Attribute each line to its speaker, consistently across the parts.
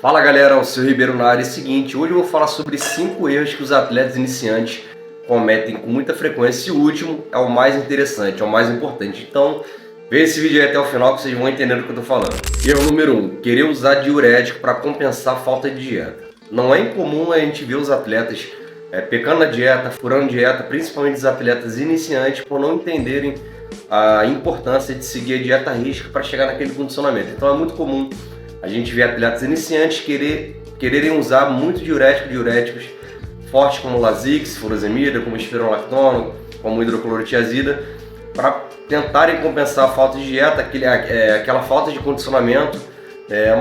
Speaker 1: Fala galera, o seu Ribeiro na área. É o seguinte, hoje eu vou falar sobre 5 erros que os atletas iniciantes cometem com muita frequência e o último é o mais interessante, é o mais importante. Então, veja esse vídeo aí até o final que vocês vão entender do que eu tô falando. Erro número 1, querer usar diurético para compensar a falta de dieta. Não é incomum a gente ver os atletas pecando na dieta, furando dieta, principalmente os atletas iniciantes, por não entenderem a importância de seguir a dieta rígida para chegar naquele condicionamento. Então é muito comum a gente vê atletas iniciantes quererem usar muito diuréticos fortes como Lasix, furosemida, como espironolactona, como hidroclorotiazida, para tentarem compensar a falta de dieta, aquela falta de condicionamento.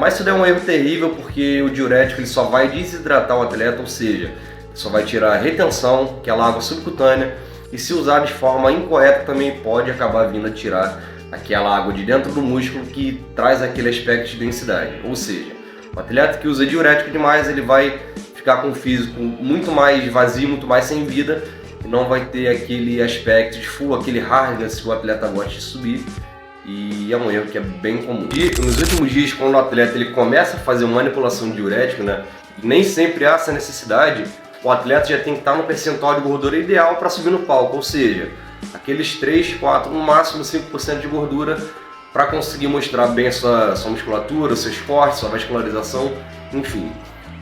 Speaker 1: Mas isso é um erro terrível, porque o diurético ele só vai desidratar o atleta, ou seja, só vai tirar a retenção, aquela água subcutânea, e se usar de forma incorreta também pode acabar vindo a tirar aquela água de dentro do músculo que traz aquele aspecto de densidade. Ou seja, o atleta que usa diurético demais, ele vai ficar com o físico muito mais vazio, muito mais sem vida, e não vai ter aquele aspecto de full, aquele hardness se o atleta gosta de subir, e é um erro que é bem comum. E nos últimos dias, quando o atleta ele começa a fazer uma manipulação de diurético, nem sempre há essa necessidade, o atleta já tem que estar no percentual de gordura ideal para subir no palco, ou seja, aqueles 3, 4, no máximo 5% de gordura para conseguir mostrar bem a sua musculatura, seus cortes, sua vascularização, enfim.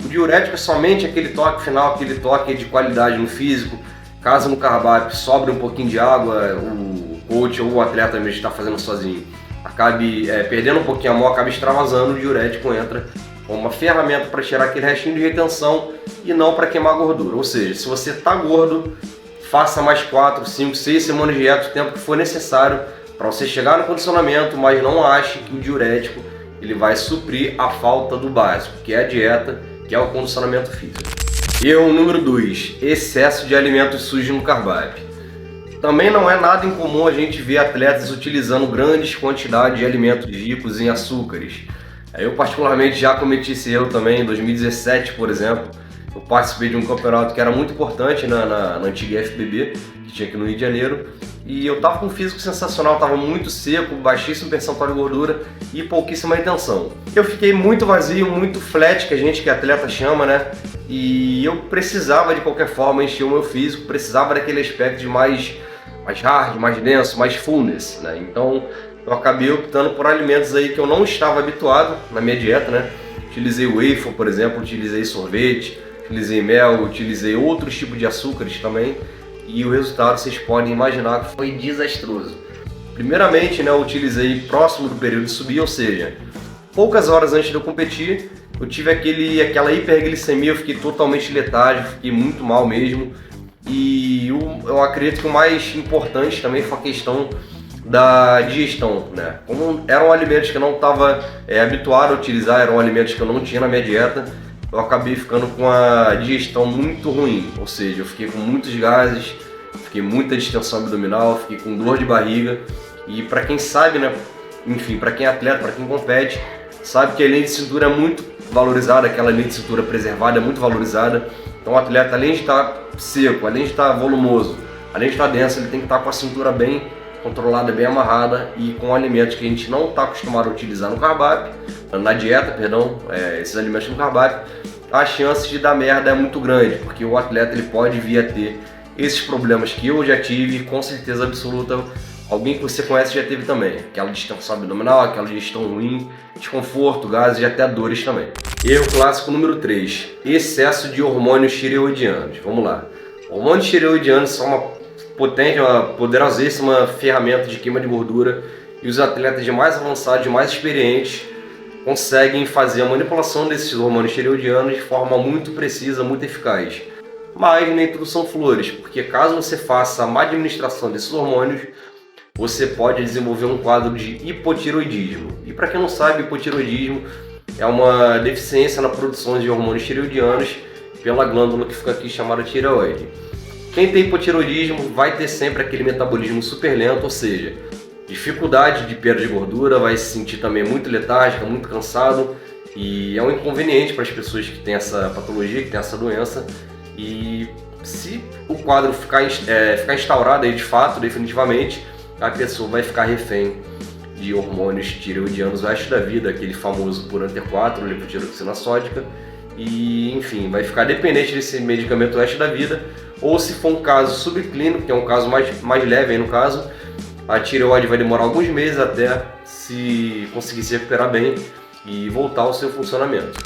Speaker 1: O diurético é somente aquele toque final, aquele toque de qualidade no físico. Caso no carb sobre um pouquinho de água, o coach ou o atleta mesmo está fazendo sozinho, acabe perdendo um pouquinho a mão, acabe extravasando, o diurético entra como uma ferramenta para tirar aquele restinho de retenção e não para queimar gordura. Ou seja, se você está gordo, faça mais 4, 5, 6 semanas de dieta, o tempo que for necessário para você chegar no condicionamento, mas não ache que o diurético ele vai suprir a falta do básico, que é a dieta, que é o condicionamento físico. Erro número 2, excesso de alimentos sujos no carb. Também não é nada incomum a gente ver atletas utilizando grandes quantidades de alimentos ricos em açúcares. Eu particularmente já cometi esse erro também em 2017, por exemplo. Eu participei de um campeonato que era muito importante na antiga FBB, que tinha aqui no Rio de Janeiro, e eu tava com um físico sensacional, tava muito seco, baixíssimo percentual de gordura e pouquíssima retenção. Eu fiquei muito vazio, muito flat, que atleta chama, e eu precisava de qualquer forma encher o meu físico, precisava daquele aspecto de mais hard, mais denso, mais fullness, Então eu acabei optando por alimentos aí que eu não estava habituado na minha dieta, Utilizei waffle, por exemplo, utilizei sorvete, utilizei mel, utilizei outros tipos de açúcares também, e o resultado vocês podem imaginar que foi desastroso. Primeiramente, eu utilizei próximo do período de subir, ou seja, poucas horas antes de eu competir, eu tive aquela hiperglicemia, eu fiquei totalmente letárgico, fiquei muito mal mesmo, e eu acredito que o mais importante também foi a questão da digestão, Como eram alimentos que eu não estava habituado a utilizar, eram alimentos que eu não tinha na minha dieta, eu acabei ficando com a digestão muito ruim, ou seja, eu fiquei com muitos gases, fiquei muita distensão abdominal, fiquei com dor de barriga, e para quem sabe, enfim, para quem é atleta, para quem compete, sabe que a linha de cintura é muito valorizada, aquela linha de cintura preservada é muito valorizada, então o atleta, além de estar seco, além de estar volumoso, além de estar denso, ele tem que estar com a cintura bem controlada, bem amarrada e com alimentos que a gente não está acostumado a utilizar no carb, na dieta, perdão, esses alimentos no carb, a chance de dar merda é muito grande, porque o atleta ele pode vir a ter esses problemas que eu já tive, com certeza absoluta, alguém que você conhece já teve também, aquela distensão abdominal, aquela digestão ruim, desconforto, gases e até dores também. Erro clássico número 3, excesso de hormônios tireoidianos. Vamos lá, hormônios tireoidianos são uma poderosíssima ferramenta de queima de gordura, e os atletas de mais avançados, de mais experientes, conseguem fazer a manipulação desses hormônios tireoidianos de forma muito precisa, muito eficaz. Mas nem tudo são flores, porque caso você faça a má administração desses hormônios, você pode desenvolver um quadro de hipotireoidismo. E para quem não sabe, hipotireoidismo é uma deficiência na produção de hormônios tireoidianos pela glândula que fica aqui chamada tireoide. Quem tem hipotireoidismo vai ter sempre aquele metabolismo super lento, ou seja, dificuldade de perda de gordura, vai se sentir também muito letárgica, muito cansado, e é um inconveniente para as pessoas que têm essa patologia, que têm essa doença. E se o quadro ficar instaurado aí de fato, definitivamente, a pessoa vai ficar refém de hormônios tireoidianos o resto da vida, aquele famoso Puran T4, levotiroxina sódica, e enfim, vai ficar dependente desse medicamento o resto da vida, ou se for um caso subclínico, que é um caso mais leve aí no caso, a tireoide vai demorar alguns meses até se conseguir se recuperar bem e voltar ao seu funcionamento.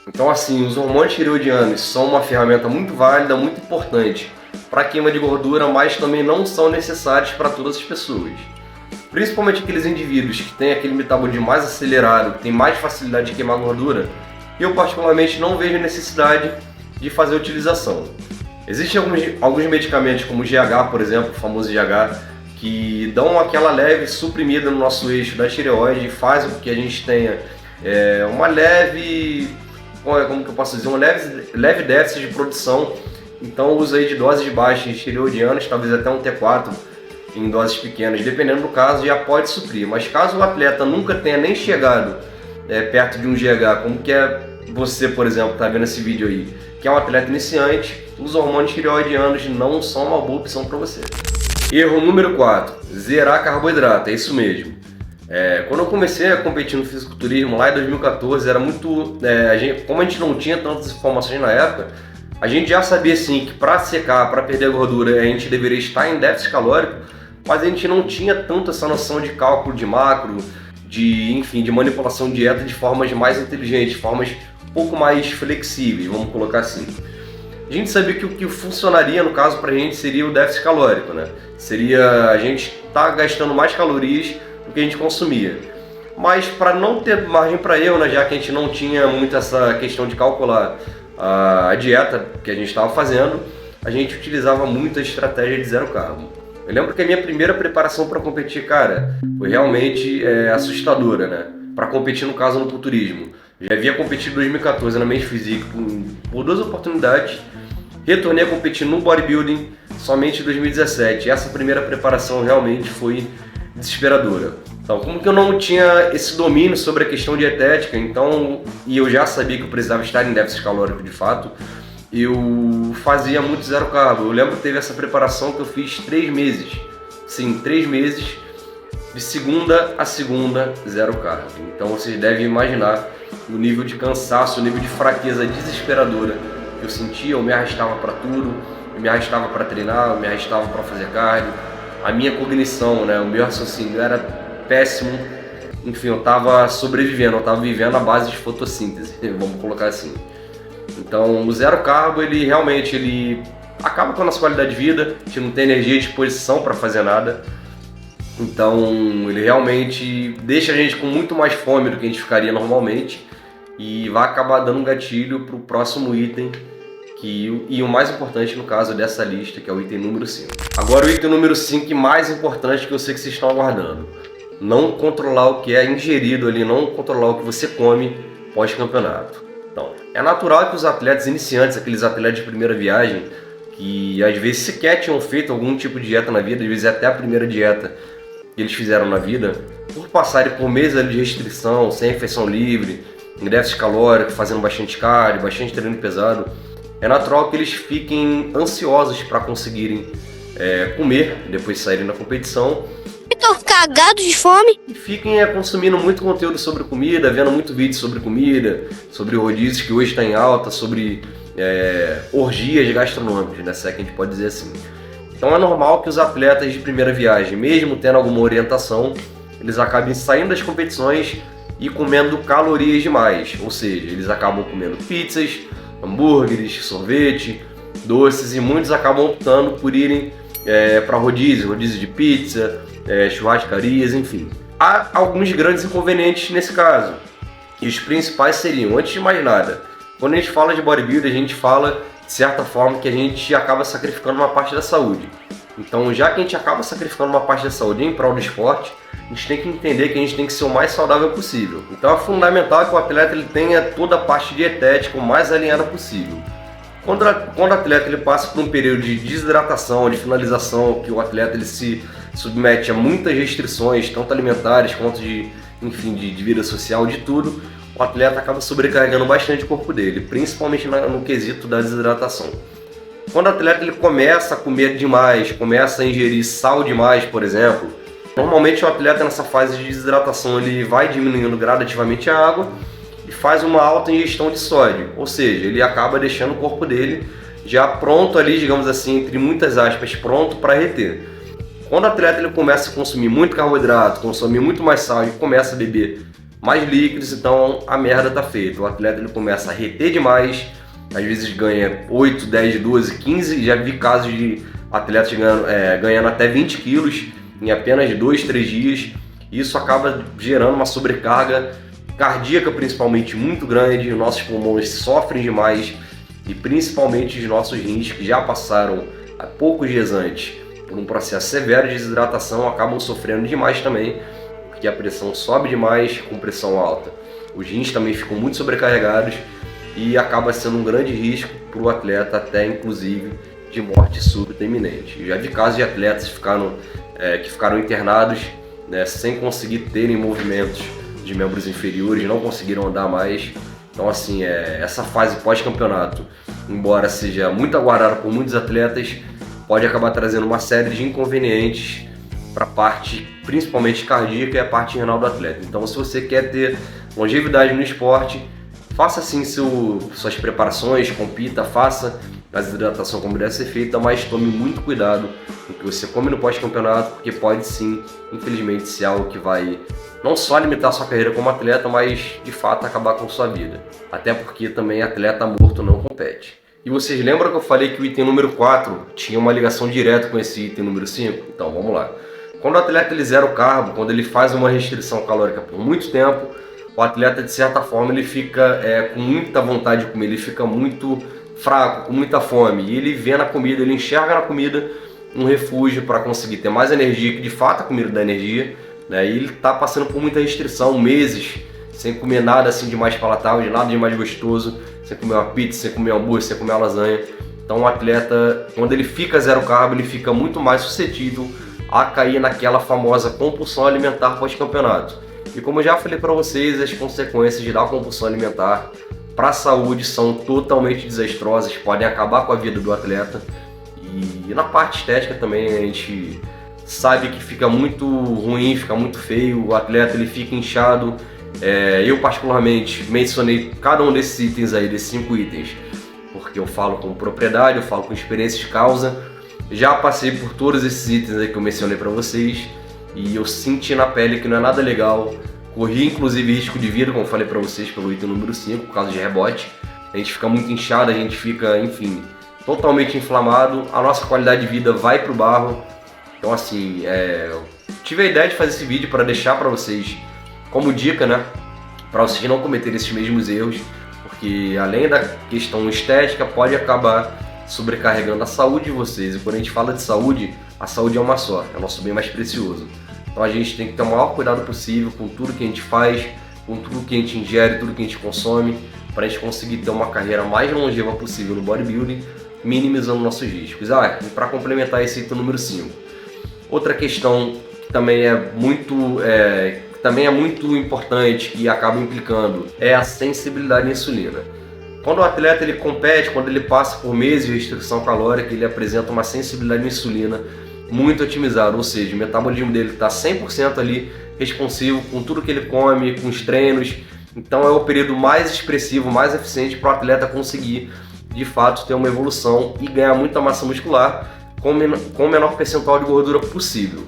Speaker 1: Então assim, os hormônios tireoidianos são uma ferramenta muito válida, muito importante para queima de gordura, mas também não são necessários para todas as pessoas. Principalmente aqueles indivíduos que têm aquele metabolismo mais acelerado, que têm mais facilidade de queimar gordura, eu particularmente não vejo necessidade de fazer a utilização. Existem alguns medicamentos, como o GH, por exemplo, o famoso GH, que dão aquela leve suprimida no nosso eixo da tireoide e fazem com que a gente tenha uma leve, como que eu posso dizer, um leve déficit de produção. Então uso aí de doses baixas de tireoidianos, talvez até um T4 em doses pequenas, dependendo do caso, já pode suprir. Mas caso o atleta nunca tenha nem chegado perto de um GH, como que é você, por exemplo, está vendo esse vídeo aí, que é um atleta iniciante, os hormônios tireoidianos não são uma boa opção para você. Erro número 4, zerar carboidrato, é isso mesmo. Quando eu comecei a competir no fisiculturismo lá em 2014, era muito, como a gente não tinha tantas informações na época, a gente já sabia sim que para secar, para perder gordura, a gente deveria estar em déficit calórico, mas a gente não tinha tanto essa noção de cálculo de macro, de manipulação de dieta de formas mais inteligentes, formas um pouco mais flexíveis, vamos colocar assim. A gente sabia que o que funcionaria no caso pra gente seria o déficit calórico, né? Seria a gente estar gastando mais calorias do que a gente consumia. Mas para não ter margem para erro, né, já que a gente não tinha muito essa questão de calcular a dieta que a gente estava fazendo, a gente utilizava muito a estratégia de zero carbo. Eu lembro que a minha primeira preparação para competir, cara, foi realmente assustadora, né? Para competir, no caso, no culturismo. Já havia competido em 2014 na Men's Physique por 2 oportunidades. Retornei a competir no bodybuilding somente em 2017. Essa primeira preparação realmente foi desesperadora. Então, como que eu não tinha esse domínio sobre a questão dietética, e eu já sabia que eu precisava estar em déficit calórico de fato, eu fazia muito zero carbo. Eu lembro que teve essa preparação que eu fiz 3 meses. Sim, 3 meses, de segunda a segunda, zero carbo. Então vocês devem imaginar o nível de cansaço, o nível de fraqueza desesperadora que eu sentia. Eu me arrastava para tudo, eu me arrastava para treinar, eu me arrastava para fazer cardio. A minha cognição, né, o meu raciocínio era péssimo. Enfim, eu estava sobrevivendo, eu estava vivendo à base de fotossíntese, vamos colocar assim. Então o zero carbo, ele realmente acaba com a nossa qualidade de vida, a gente não tem energia e disposição para fazer nada. Então ele realmente deixa a gente com muito mais fome do que a gente ficaria normalmente e vai acabar dando um gatilho para o próximo item, e o mais importante no caso dessa lista, que é o item número 5. Agora o item número 5 mais importante, que eu sei que vocês estão aguardando: não controlar o que é ingerido ali, não controlar o que você come pós-campeonato. Então, é natural que os atletas iniciantes, aqueles atletas de primeira viagem, que às vezes sequer tinham feito algum tipo de dieta na vida, às vezes até a primeira dieta que eles fizeram na vida, por passarem por meses ali de restrição, sem refeição livre, em déficit calórico, fazendo bastante cardio, bastante treino pesado, é natural que eles fiquem ansiosos para conseguirem comer depois de saírem da competição.
Speaker 2: Tô cagado de fome.
Speaker 1: E fiquem consumindo muito conteúdo sobre comida, vendo muito vídeo sobre comida, sobre rodízios que hoje está em alta, sobre orgias gastronômicas, né, se é que a gente pode dizer assim. Então é normal que os atletas de primeira viagem, mesmo tendo alguma orientação, eles acabem saindo das competições e comendo calorias demais. Ou seja, eles acabam comendo pizzas, hambúrgueres, sorvete, doces, e muitos acabam optando por irem para rodízio de pizza, churrascarias, enfim. Há alguns grandes inconvenientes nesse caso, e os principais seriam: antes de mais nada, quando a gente fala de bodybuilding, a gente fala de certa forma que a gente acaba sacrificando uma parte da saúde. Então, já que a gente acaba sacrificando uma parte da saúde em prol do esporte, a gente tem que entender que a gente tem que ser o mais saudável possível. Então é fundamental que o atleta ele tenha toda a parte dietética o mais alinhada possível. Quando o atleta ele passa por um período de desidratação, de finalização, que o atleta ele se submete a muitas restrições, tanto alimentares quanto de vida social, de tudo, o atleta acaba sobrecarregando bastante o corpo dele, principalmente no quesito da desidratação. Quando o atleta ele começa a comer demais, começa a ingerir sal demais, por exemplo, Normalmente o atleta nessa fase de desidratação ele vai diminuindo gradativamente a água e faz uma alta ingestão de sódio, ou seja, ele acaba deixando o corpo dele já pronto ali, digamos assim, entre muitas aspas, pronto para reter. Quando o atleta ele começa a consumir muito carboidrato, consumir muito mais sal e começa a beber mais líquidos, então a merda tá feita. O atleta ele começa a reter demais, às vezes ganha 8, 10, 12, 15, já vi casos de atletas ganhando até 20 quilos em apenas 2, 3 dias. Isso acaba gerando uma sobrecarga cardíaca principalmente muito grande, nossos pulmões sofrem demais e principalmente os nossos rins que já passaram há poucos dias antes por um processo severo de desidratação acabam sofrendo demais também, porque a pressão sobe demais com pressão alta. Os rins também ficam muito sobrecarregados e acaba sendo um grande risco para o atleta, até inclusive de morte súbita iminente. Eu já vi casos de atletas que ficaram internados, né, sem conseguir terem movimentos de membros inferiores, não conseguiram andar mais. Então assim, essa fase pós-campeonato, embora seja muito aguardada por muitos atletas, pode acabar trazendo uma série de inconvenientes para a parte principalmente cardíaca e a parte renal do atleta. Então se você quer ter longevidade no esporte, faça sim suas preparações, compita, faça a desidratação como deve ser feita, mas tome muito cuidado com o que você come no pós-campeonato, porque pode sim, infelizmente, ser algo que vai não só limitar sua carreira como atleta, mas de fato acabar com sua vida. Até porque também atleta morto não compete. E vocês lembram que eu falei que o item número 4 tinha uma ligação direta com esse item número 5? Então vamos lá. Quando o atleta ele zera o carbo, quando ele faz uma restrição calórica por muito tempo, o atleta de certa forma ele fica com muita vontade de comer, ele fica muito fraco, com muita fome, e ele vê na comida, ele enxerga na comida um refúgio para conseguir ter mais energia, que de fato a comida dá energia, né? E ele está passando por muita restrição, meses sem comer nada assim de mais palatável, de nada de mais gostoso, sem comer uma pizza, sem comer um hambúrguer, sem comer uma lasanha. Então o atleta, quando ele fica zero carbo, ele fica muito mais suscetível a cair naquela famosa compulsão alimentar pós-campeonato. E como eu já falei para vocês, as consequências de dar compulsão alimentar para a saúde são totalmente desastrosas, podem acabar com a vida do atleta. E na parte estética também a gente sabe que fica muito ruim, fica muito feio, o atleta ele fica inchado. Eu particularmente mencionei cada um desses itens aí, desses 5 itens, porque eu falo com propriedade, eu falo com experiência de causa. Já passei por todos esses itens aí que eu mencionei para vocês e eu senti na pele que não é nada legal. Corri inclusive risco de vida, como falei para vocês, pelo item número 5, por causa de rebote. A gente fica muito inchado, a gente fica, enfim, totalmente inflamado, a nossa qualidade de vida vai pro barro. Então assim, eu tive a ideia de fazer esse vídeo para deixar para vocês como dica, né, para vocês não cometerem esses mesmos erros, porque além da questão estética, pode acabar sobrecarregando a saúde de vocês. E quando a gente fala de saúde, a saúde é uma só, é o nosso bem mais precioso. Então a gente tem que ter o maior cuidado possível com tudo que a gente faz, com tudo que a gente ingere, tudo que a gente consome, para a gente conseguir ter uma carreira mais longeva possível no bodybuilding, minimizando nossos riscos. E para complementar esse item número 5, outra questão que também é muito importante e acaba implicando é a sensibilidade à insulina. Quando o atleta ele compete, quando ele passa por meses de restrição calórica, ele apresenta uma sensibilidade à insulina muito otimizada, ou seja, o metabolismo dele está 100% ali responsivo com tudo que ele come, com os treinos. Então é o período mais expressivo, mais eficiente para o atleta conseguir de fato ter uma evolução e ganhar muita massa muscular com o menor percentual de gordura possível.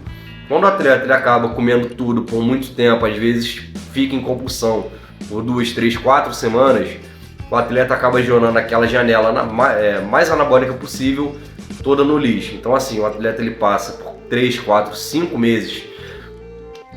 Speaker 1: Quando o atleta ele acaba comendo tudo por muito tempo, às vezes fica em compulsão por 2, 3, 4 semanas, o atleta acaba jornando aquela janela mais anabólica possível toda no lixo. Então assim, o atleta ele passa por 3, 4, 5 meses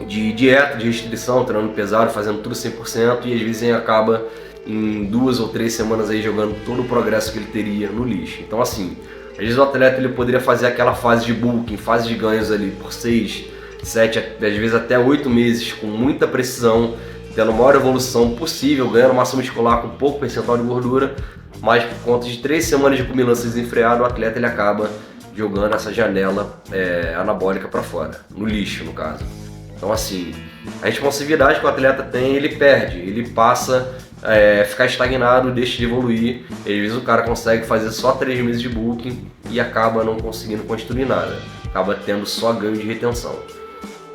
Speaker 1: de dieta, de restrição, treinando pesado, fazendo tudo 100% e às vezes ele acaba em 2 ou 3 semanas aí jogando todo o progresso que ele teria no lixo. Então assim, às vezes o atleta ele poderia fazer aquela fase de bulking, fase de ganhos ali por 6, 7, às vezes até 8 meses com muita precisão, tendo a maior evolução possível, ganhando massa muscular com pouco percentual de gordura, mas por conta de 3 semanas de combinância desenfreada, o atleta ele acaba jogando essa janela anabólica para fora, no lixo no caso. Então assim, a responsividade que o atleta tem, ele perde, ele passa a ficar estagnado, deixa de evoluir. Às vezes o cara consegue fazer só 3 meses de bulking e acaba não conseguindo construir nada, acaba tendo só ganho de retenção.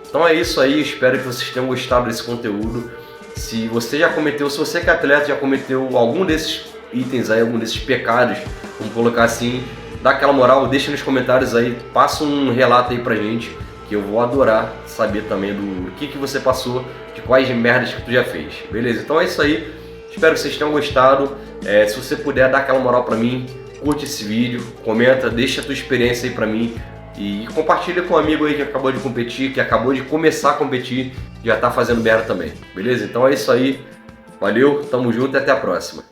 Speaker 1: Então é isso aí, espero que vocês tenham gostado desse conteúdo. Se você já cometeu, se você que é atleta já cometeu algum desses itens aí, algum desses pecados, vamos colocar assim, dá aquela moral, deixa nos comentários aí, passa um relato aí pra gente, que eu vou adorar saber também do que você passou, de quais merdas que tu já fez, beleza? Então é isso aí, espero que vocês tenham gostado. Se você puder dar aquela moral pra mim, curte esse vídeo, comenta, deixa a tua experiência aí pra mim e compartilha com um amigo aí que acabou de competir, que acabou de começar a competir, já tá fazendo merda também, beleza? Então é isso aí, valeu, tamo junto e até a próxima.